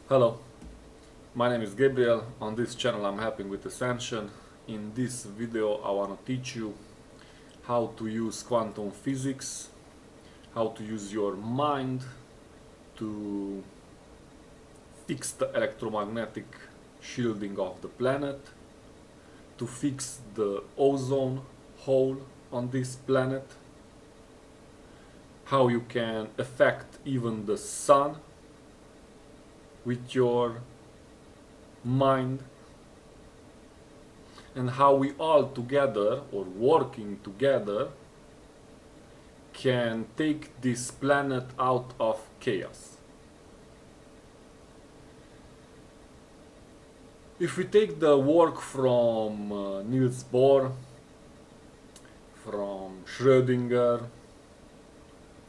Hello, my name is Gabriel. On this channel I'm helping with Ascension. In this video I want to teach you how to use quantum physics, how to use your mind to fix the electromagnetic shielding of the planet, to fix the ozone hole on this planet, how you can affect even the sun with your mind, and how we all together or working together can take this planet out of chaos. If we take the work from Niels Bohr, from Schrödinger,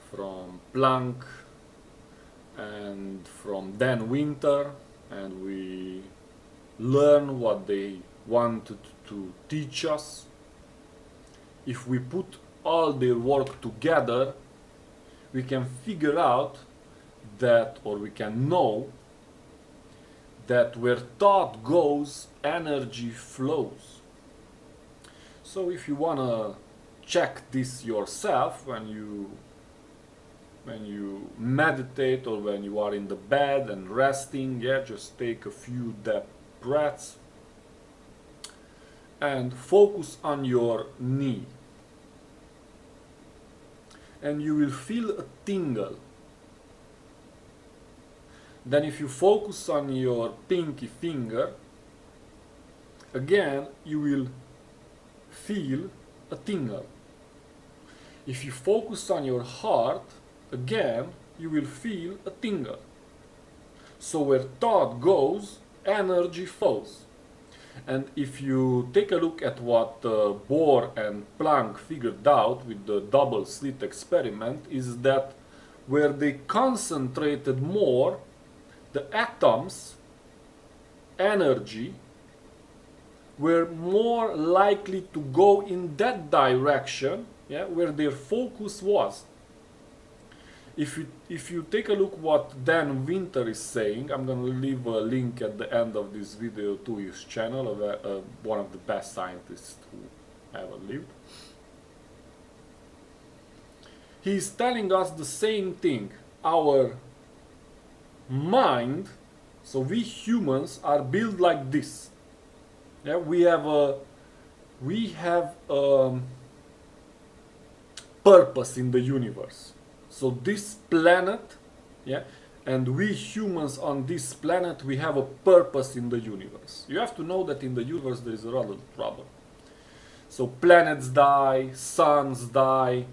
from Planck, and from Dan Winter, and we learn what they wanted to teach us, if we put all their work together, we can figure out that, or we can know that where thought goes, energy flows. So if you wanna check this yourself when you meditate or when you are in the bed and resting, just take a few deep breaths and focus on your knee, and you will feel a tingle. Then if you focus on your pinky finger, again you will feel a tingle. If you focus on your heart, again you will feel a tingle. So where thought goes, energy flows. And if you take a look at what Bohr and Planck figured out with the double slit experiment, is that where they concentrated more the atoms, energy, were more likely to go in that direction, where their focus was. If you take a look what Dan Winter is saying, I'm going to leave a link at the end of this video to his channel, one of the best scientists who ever lived. He's telling us the same thing. Our mind, so we humans are built like this. We have a purpose in the universe. So this planet, and we humans on this planet, we have a purpose in the universe. You have to know that in the universe there is a lot of trouble. So planets die, suns die,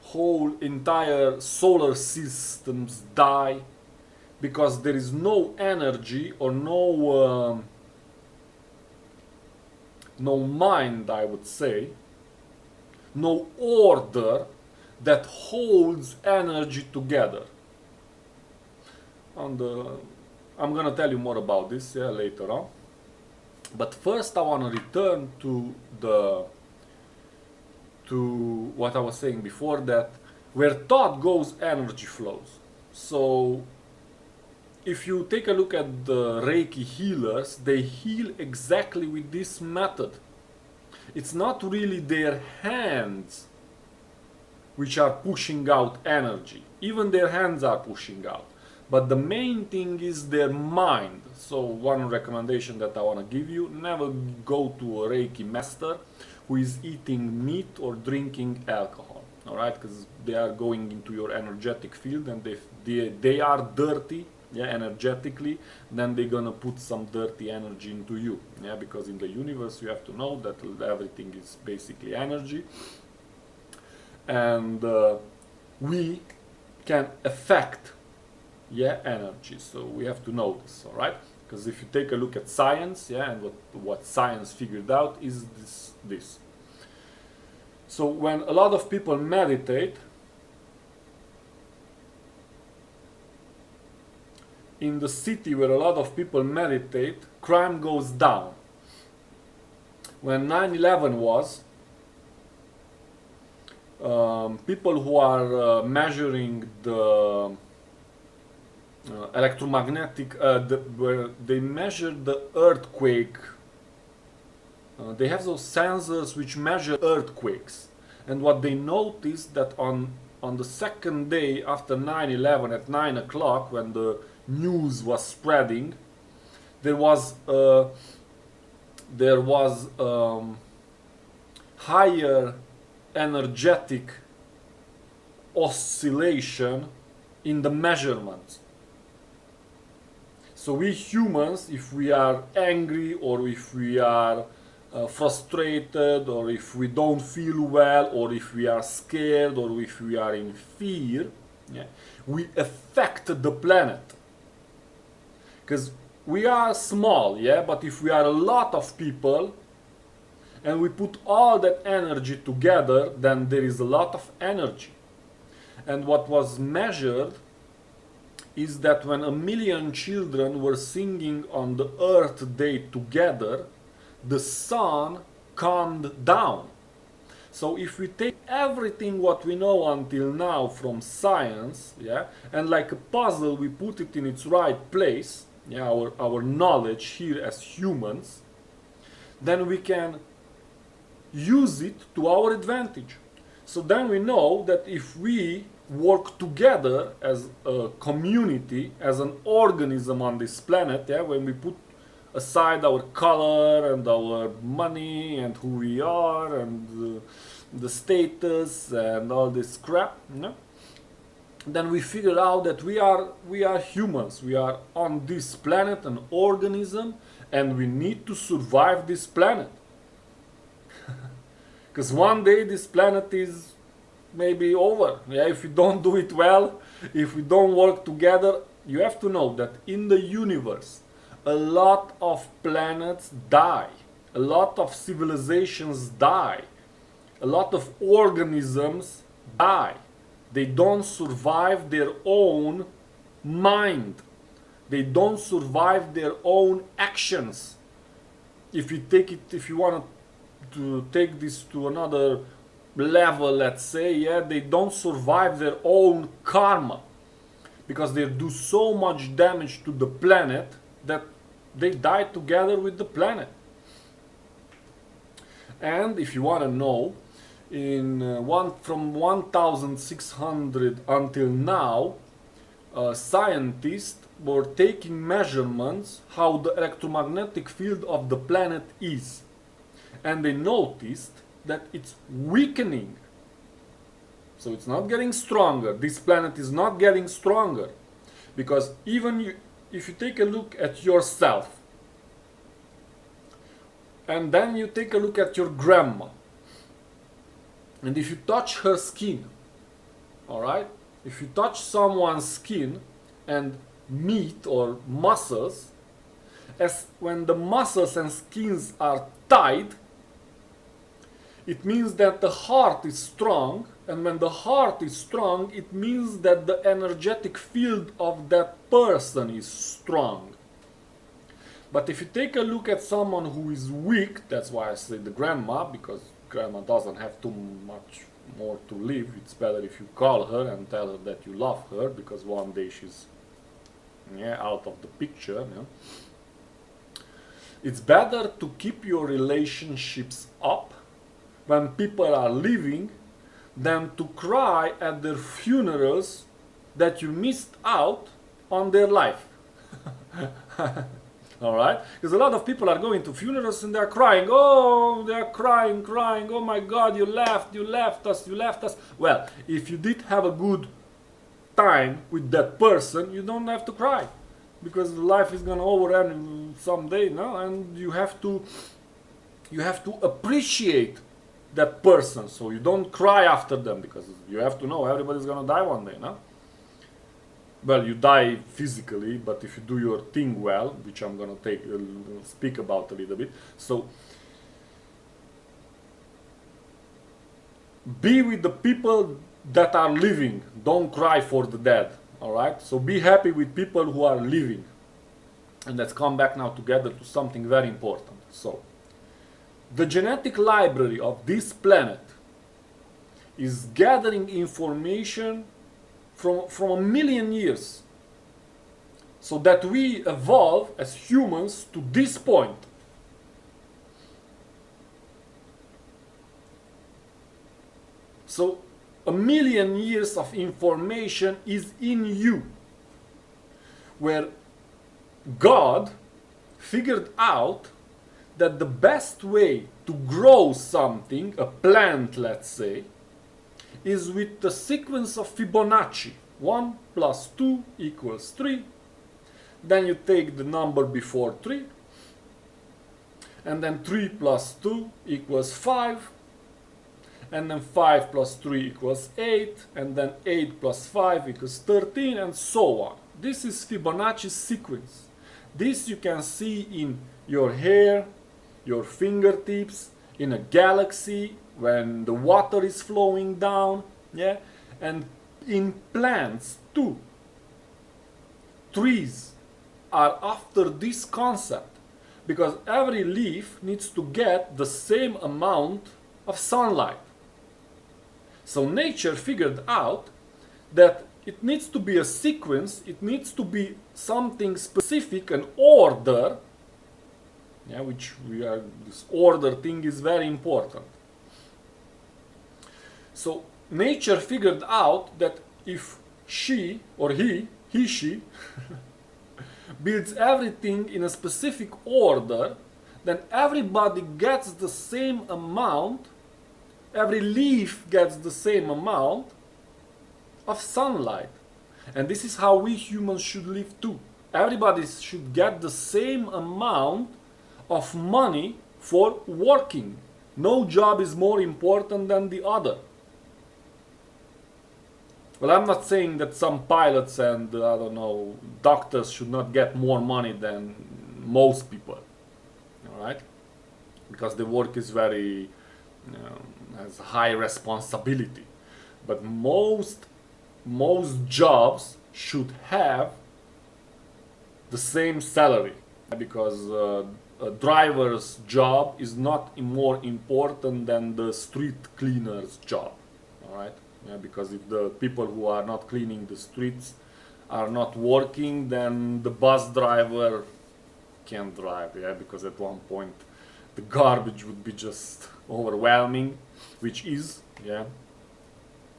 whole entire solar systems die, because there is no energy or no mind, I would say, no order that holds energy together. I'm gonna tell you more about this later on. But first I wanna return to what I was saying before, that where thought goes, energy flows. So if you take a look at the Reiki healers, they heal exactly with this method. It's not really their hands which are pushing out energy. Even their hands are pushing out. But the main thing is their mind. So one recommendation that I want to give you, never go to a Reiki master who is eating meat or drinking alcohol. Alright, because they are going into your energetic field, and they are dirty, energetically, then they're gonna put some dirty energy into you. Because in the universe you have to know that everything is basically energy. And we can affect energy, so we have to know this, all right? Because if you take a look at science, and what science figured out is this. So when a lot of people meditate, in the city where a lot of people meditate, crime goes down. When 9/11 was, people who are measuring the electromagnetic, where they measure the earthquake. They have those sensors which measure earthquakes, and what they noticed that on the second day after 9/11 at 9 o'clock, when the news was spreading, there was higher energetic oscillation in the measurements. So we humans, if we are angry or if we are frustrated or if we don't feel well or if we are scared or if we are in fear, yeah, we affect the planet. Because we are small, yeah, but if we are a lot of people and we put all that energy together, then there is a lot of energy. And what was measured is that when 1 million children were singing on the Earth Day together, the sun calmed down. So if we take everything what we know until now from science, yeah, and like a puzzle we put it in its right place, yeah, our knowledge here as humans, then we can use it to our advantage. So then we know that if we work together as a community, as an organism on this planet, yeah, when we put aside our color and our money and who we are and the status and all this crap, you know, then we figure out that we are humans. We are on this planet, an organism, and we need to survive this planet. Because one day this planet is maybe over. Yeah, if we don't do it well, if we don't work together, you have to know that in the universe, a lot of planets die, a lot of civilizations die, a lot of organisms die. They don't survive their own mind. They don't survive their own actions. If you want to take this to another level, let's say, yeah, they don't survive their own karma, because they do so much damage to the planet that they die together with the planet. And if you want to know, from 1600 until now, scientists were taking measurements how the electromagnetic field of the planet is, and they noticed that it's weakening. So it's not getting stronger. This planet is not getting stronger, because if you take a look at yourself and then you take a look at your grandma, and if you touch her skin, all right, if you touch someone's skin and meat or muscles, as when the muscles and skins are tied, it means that the heart is strong, and when the heart is strong, it means that the energetic field of that person is strong. But if you take a look at someone who is weak, that's why I say the grandma, because grandma doesn't have too much more to live. It's better if you call her and tell her that you love her, because one day she's out of the picture. It's better to keep your relationships up when people are living than to cry at their funerals that you missed out on their life. Alright? Because a lot of people are going to funerals and they're crying. Oh, they're crying. Oh my God, you left us. Well, if you did have a good time with that person, you don't have to cry. Because life is gonna overend someday, no? And you have to appreciate that person, so you don't cry after them, because you have to know everybody's gonna die one day, no? Well, you die physically, but if you do your thing well, which I'm gonna speak about a little bit, so be with the people that are living. Don't cry for the dead. All right. So be happy with people who are living. And let's come back now together to something very important. So the genetic library of this planet is gathering information from 1 million years. So that we evolve as humans to this point. So 1,000,000 years of information is in you, where God figured out that the best way to grow something, a plant let's say, is with the sequence of Fibonacci. 1 plus 2 equals 3. Then you take the number before 3, and then 3 plus 2 equals 5, and then 5 plus 3 equals 8, and then 8 plus 5 equals 13, and so on. This is Fibonacci's sequence. This you can see in your hair, your fingertips, in a galaxy, when the water is flowing down, yeah, and in plants too. Trees are after this concept, because every leaf needs to get the same amount of sunlight. So nature figured out that it needs to be a sequence, it needs to be something specific, an order, yeah, this order thing is very important. So nature figured out that if she or she builds everything in a specific order, then everybody gets the same amount, every leaf gets the same amount of sunlight. And this is how we humans should live too. Everybody should get the same amount of money for working. No job is more important than the other. Well, I'm not saying that some pilots and, I don't know, doctors should not get more money than most people, alright? Because the work is very, has high responsibility. But most jobs should have the same salary, because a driver's job is not more important than the street cleaner's job, alright? Yeah, because if the people who are not cleaning the streets are not working, then the bus driver can't drive, yeah, because at one point the garbage would be just overwhelming, which is, yeah.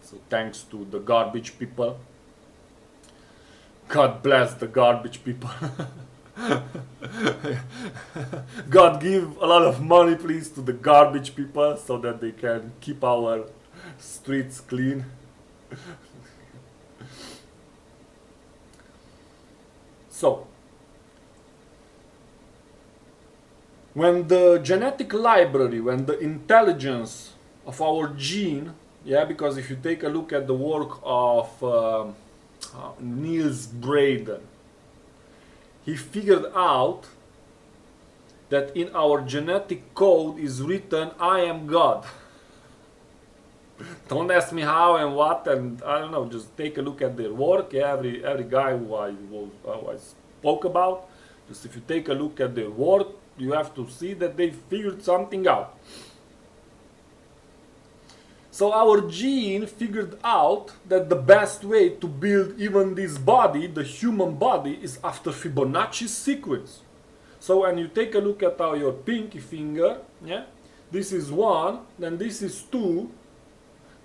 So thanks to the garbage people. God bless the garbage people. God give a lot of money please to the garbage people so that they can keep our streets clean. So when the genetic library, when the intelligence of our gene, yeah, because if you take a look at the work of Niels Braden, he figured out that in our genetic code is written, I am God. Don't ask me how and what, and I don't know, just take a look at their work. Yeah, every guy who I spoke about, just if you take a look at their work, you have to see that they figured something out. So our gene figured out that the best way to build even this body, the human body, is after Fibonacci's sequence. So when you take a look at your pinky finger, yeah, this is 1, then this is 2,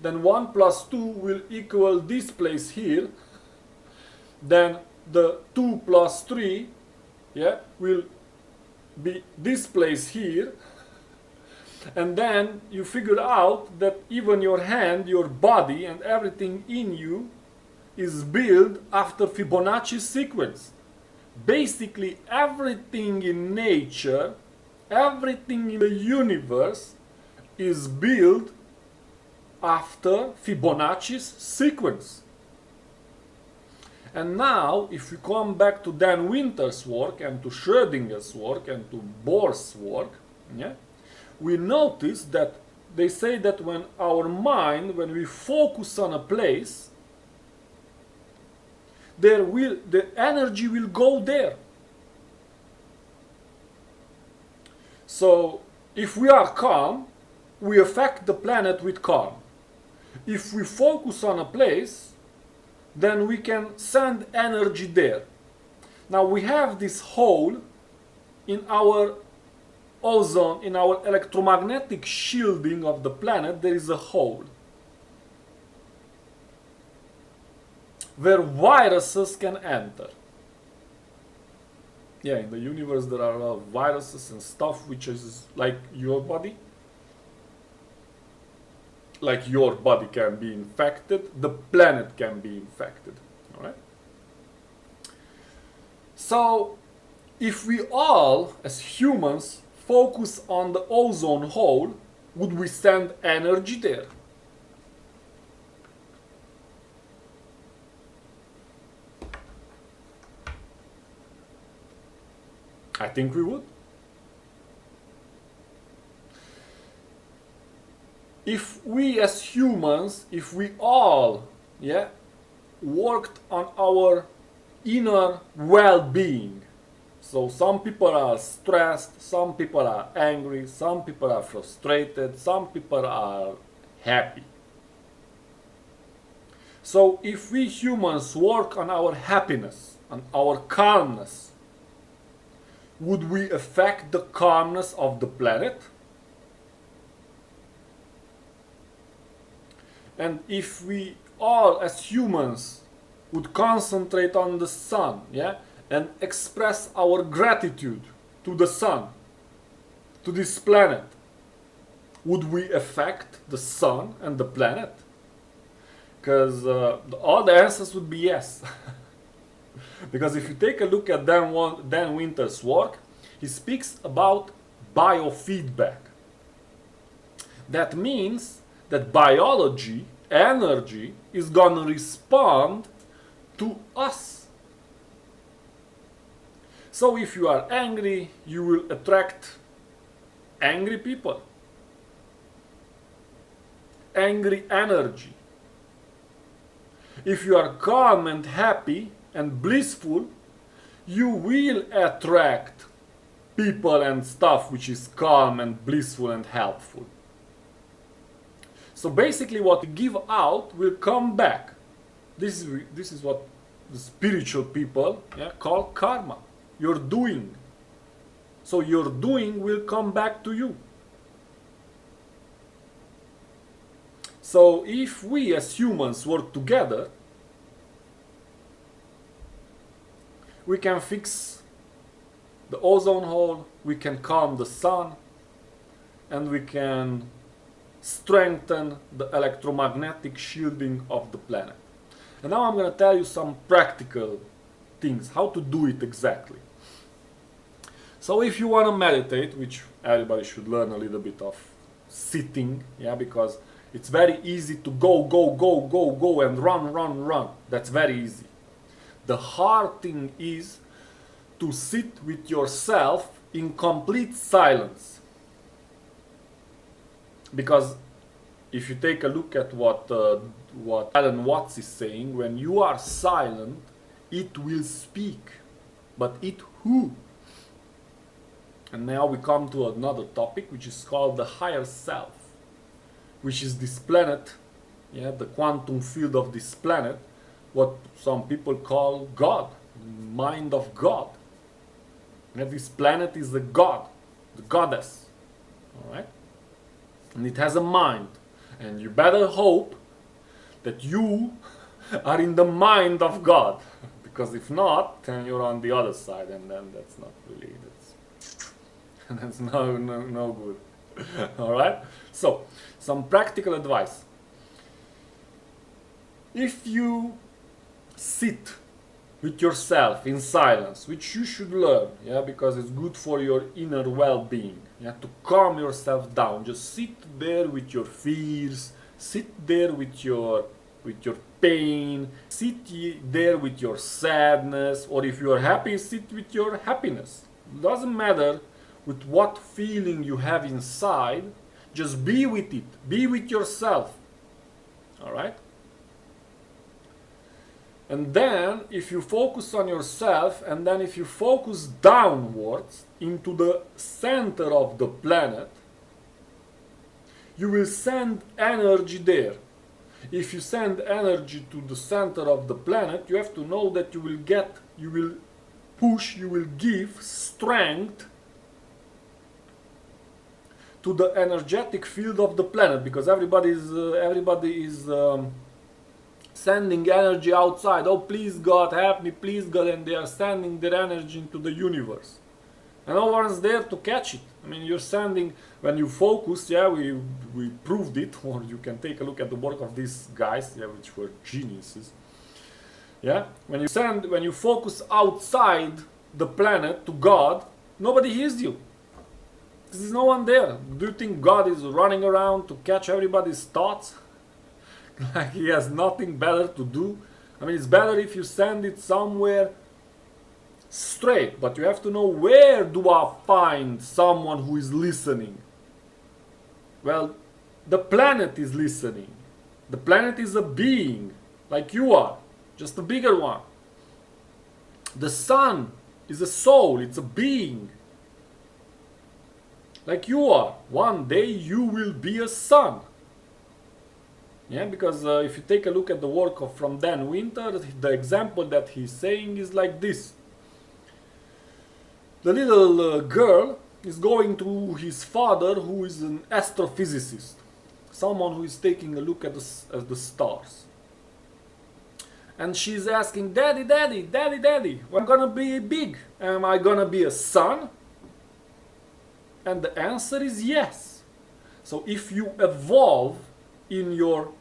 then 1 plus 2 will equal this place here, then the 2 plus 3, yeah, will be this place here, and then you figure out that even your hand, your body, and everything in you is built after Fibonacci's sequence. Basically everything in nature, everything in the universe is built after Fibonacci's sequence. And now, if we come back to Dan Winter's work and to Schrödinger's work and to Bohr's work, yeah, we notice that they say that when our mind, when we focus on a place, the energy will go there. So, if we are calm, we affect the planet with calm. If we focus on a place, then we can send energy there. Now we have this hole in our ozone, in our electromagnetic shielding of the planet. There is a hole where viruses can enter. Yeah, in the universe there are a lot of viruses and stuff which is like your body. Like your body can be infected, the planet can be infected. Alright? So, if we all, as humans, focus on the ozone hole, would we send energy there? I think we would. If we as humans, if we all, worked on our inner well-being, so some people are stressed, some people are angry, some people are frustrated, some people are happy. So if we humans work on our happiness, on our calmness, would we affect the calmness of the planet? And if we all as humans would concentrate on the sun, and express our gratitude to the sun, to this planet, would we affect the sun and the planet? Because all the answers would be yes. Because if you take a look at Dan Winter's work, he speaks about biofeedback. That means that biology, energy, is gonna respond to us. So if you are angry, you will attract angry people, angry energy. If you are calm and happy and blissful, you will attract people and stuff which is calm and blissful and helpful. So basically what you give out will come back. This is what the spiritual people call karma. Your doing. So your doing will come back to you. So if we as humans work together, we can fix the ozone hole, we can calm the sun, and we can strengthen the electromagnetic shielding of the planet. And now I'm going to tell you some practical things, how to do it exactly. So if you want to meditate, which everybody should learn a little bit of sitting, because it's very easy to go and run. That's very easy. The hard thing is to sit with yourself in complete silence. Because if you take a look at what Alan Watts is saying, when you are silent, it will speak. But it who? And now we come to another topic, which is called the higher self, which is this planet, the quantum field of this planet, what some people call God, mind of God. And this planet is the God, the goddess, all right? And it has a mind, and you better hope that you are in the mind of God, because if not, then you're on the other side, and then that's not really, that's no good. All right? So, some practical advice. If you sit with yourself in silence, which you should learn, because it's good for your inner well-being, to calm yourself down. Just sit there with your fears, sit there with your pain, sit there with your sadness, or if you are happy, sit with your happiness. It doesn't matter with what feeling you have inside, just be with it, be with yourself, all right? And then, if you focus on yourself, and then if you focus downwards into the center of the planet, you will send energy there. If you send energy to the center of the planet, you have to know that you will push, you will give strength to the energetic field of the planet, because everybody is sending energy outside. Oh, please God, help me, please God, and they are sending their energy into the universe. And no one's there to catch it. I mean, you're sending, when you focus, yeah, we proved it, or you can take a look at the work of these guys, yeah, which were geniuses. Yeah, when you focus outside the planet to God, nobody hears you. There's no one there. Do you think God is running around to catch everybody's thoughts? Like he has nothing better to do? I mean, it's better if you send it somewhere straight, but you have to know, where do I find someone who is listening? Well, the planet is listening. The planet is a being, like you are, just a bigger one. The sun is a soul, it's a being, like you are. One day you will be a sun. Yeah, because if you take a look at the work of from Dan Winter, the example that he's saying is like this. The little girl is going to his father, who is an astrophysicist, someone who is taking a look at the stars. And she's asking, Daddy, Daddy, Daddy, Daddy, when I'm gonna be big? Am I gonna be a sun? And the answer is yes. So if you evolve in your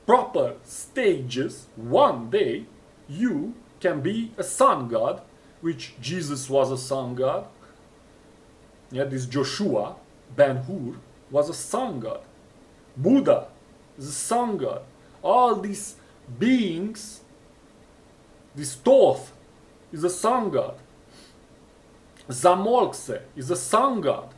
proper stages, one day you can be a sun god, which Jesus was a sun god. Yeah, this Joshua Ben Hur was a sun god. Buddha is a sun god. All these beings, this Thoth is a sun god. Zamolkse is a sun god.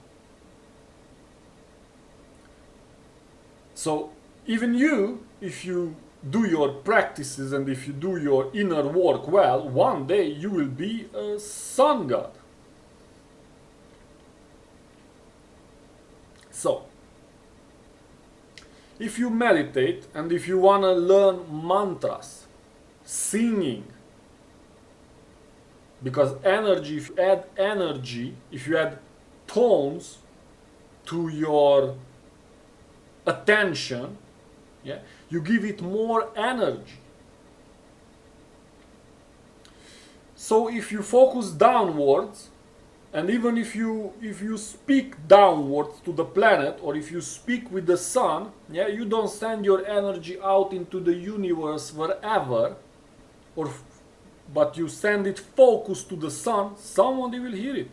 So even you, if you do your practices and if you do your inner work well, one day you will be a sun god. So, if you meditate and if you want to learn mantras, singing, because energy, if you add energy, if you add tones to your attention, yeah, you give it more energy. So if you focus downwards, and even if you speak downwards to the planet, or if you speak with the sun, yeah, you don't send your energy out into the universe wherever, but you send it focused to the sun, somebody will hear it.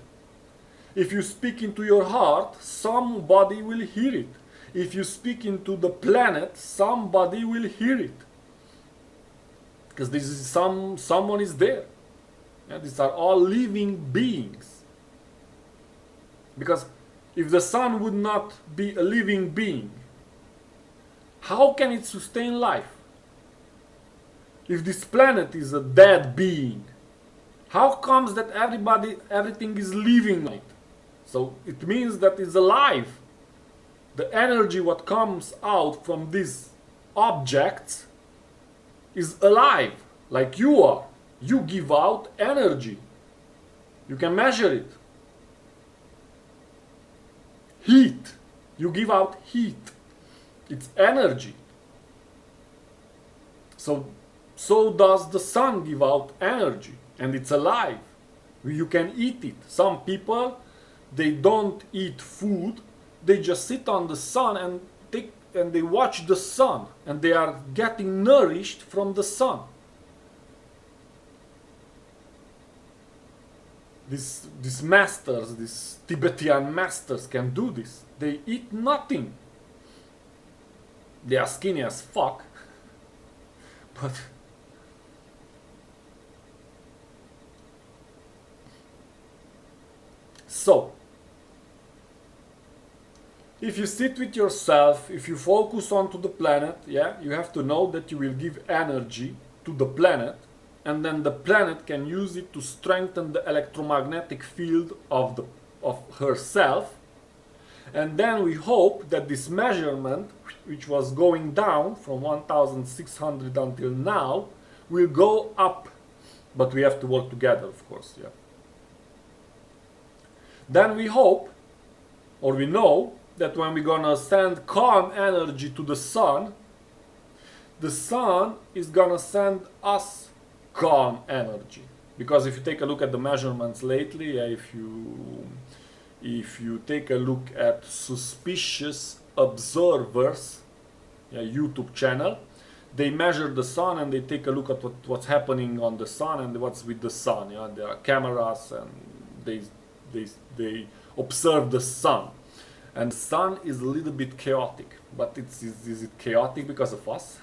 If you speak into your heart, somebody will hear it. If you speak into the planet, somebody will hear it. Because this is someone is there. Yeah, these are all living beings. Because if the sun would not be a living being, how can it sustain life? If this planet is a dead being, how comes that everything is living on it? So it means that it's alive. The energy what comes out from these objects is alive, like you are. You give out energy. You can measure it. Heat. You give out heat. It's energy. So does the sun give out energy, and it's alive. You can eat it. Some people, they don't eat food. They just sit on the sun and they watch the sun, and they are getting nourished from the sun. These masters, these Tibetan masters can do this. They eat nothing. They are skinny as fuck. But so if you sit with yourself, if you focus onto the planet, yeah, you have to know that you will give energy to the planet, and then the planet can use it to strengthen the electromagnetic field of herself. And then we hope that this measurement, which was going down from 1600 until now, will go up. But we have to work together, of course, yeah. Then we hope, or we know, that when we're gonna send calm energy to the sun is gonna send us calm energy. Because if you take a look at the measurements lately, if you take a look at suspicious observers, YouTube channel, they measure the sun and they take a look at what's happening on the sun and what's with the sun. There are cameras and they observe the sun. And the sun is a little bit chaotic, but is it chaotic because of us?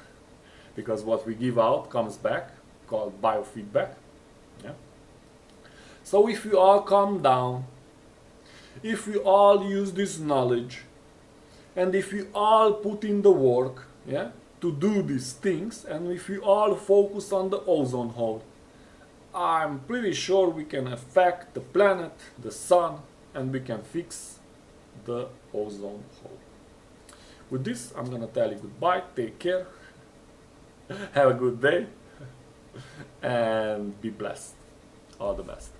Because what we give out comes back, called biofeedback. Yeah. So if we all calm down, if we all use this knowledge, and if we all put in the work, to do these things, and if we all focus on the ozone hole, I'm pretty sure we can affect the planet, the sun, and we can fix the ozone hole. With this, I'm gonna tell you goodbye, take care, have a good day, and be blessed. All the best.